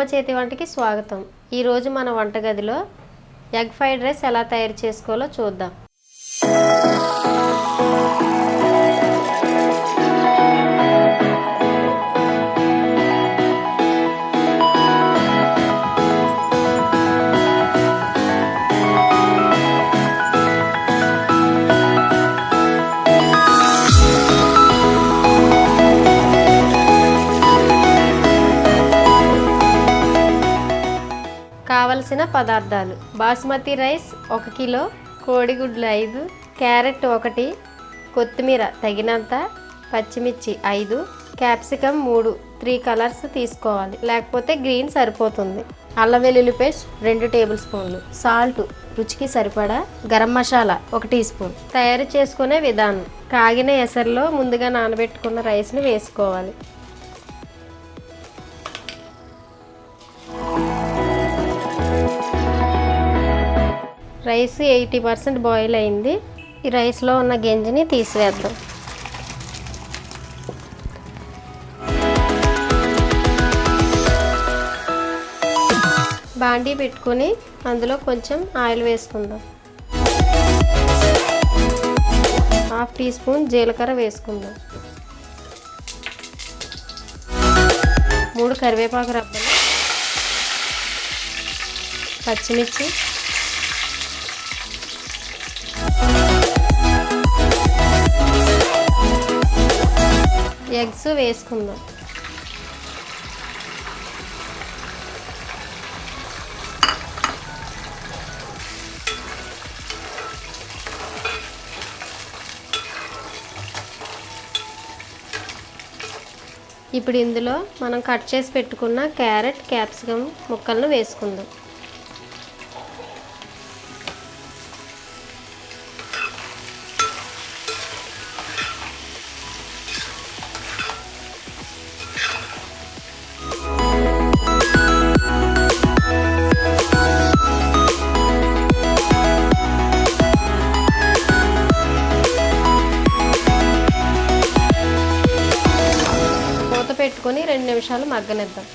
అమ్మమ్మ చేతి వంటకి స్వాగతం. ఈరోజు మన వంటగదిలో ఎగ్ ఫ్రైడ్ రైస్ ఎలా తయారు చేసుకోవాలో చూద్దాం. కావలసిన పదార్థాలు: బాస్మతి రైస్ 1 కిలో, కోడిగుడ్లు 5, క్యారెట్ 1, కొత్తిమీర తగినంత, పచ్చిమిర్చి 5, క్యాప్సికమ్ 3 కలర్స్ తీసుకోవాలి, లేకపోతే గ్రీన్ సరిపోతుంది. అల్లం వెల్లుల్లి పేస్ట్ 2 టేబుల్ స్పూన్లు, సాల్ట్ రుచికి సరిపడా, గరం మసాలా 1 టీ స్పూన్. తయారు చేసుకునే విధానం: కాగిన ఎసరులో ముందుగా నానబెట్టుకున్న రైస్ని వేసుకోవాలి. రైస్ 80% బాయిల్ అయింది. ఈ రైస్లో ఉన్న గంజిని తీసివేద్దాం. బాండీ పెట్టుకొని అందులో కొంచెం ఆయిల్ వేసుకుందాం. 1/2 టీ స్పూన్ జీలకర్ర వేసుకుందాం. 3 కరివేపాకు రబ్బలు, పచ్చిమిర్చి, ఎగ్స్ వేసుకుందాం. ఇప్పుడు ఇందులో మనం కట్ చేసి పెట్టుకున్న క్యారెట్, క్యాప్సికమ్ ముక్కలను వేసుకుందాం. పెట్టుకొని 2 నిమిషాలు మగ్గనిద్దాం.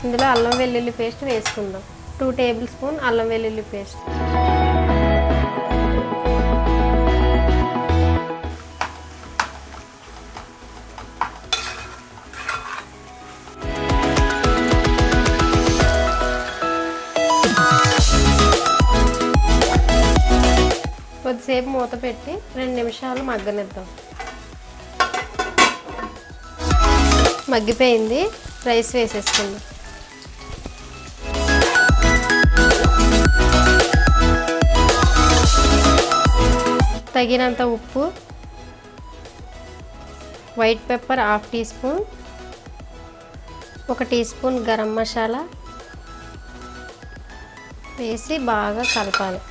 ఇందులో అల్లం వెల్లుల్లి పేస్ట్ వేసుకుందాం. 2 టేబుల్ స్పూన్ అల్లం వెల్లుల్లి పేస్ట్, కొద్దిసేపు మూత పెట్టి 2 నిమిషాలు మగ్గనిద్దాం. మగ్గిపోయింది. రైస్ వేసేసుకుందాం. తగినంత ఉప్పు, white pepper 1/2 teaspoon, 1 teaspoon garam masala వేసి బాగా కలపాలి.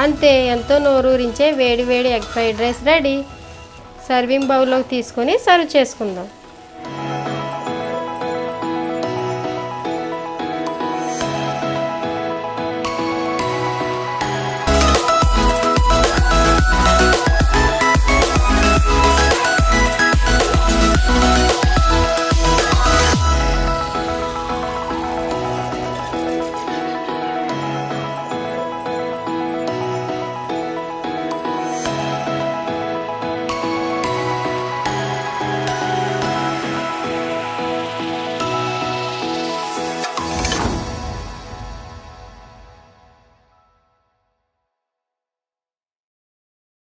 అంతే, ఎంతో నోరూరించే వేడి వేడి egg fried rice ready. Serving బౌల్లోకి తీసుకొని సర్వ్ చేసుకుందాం.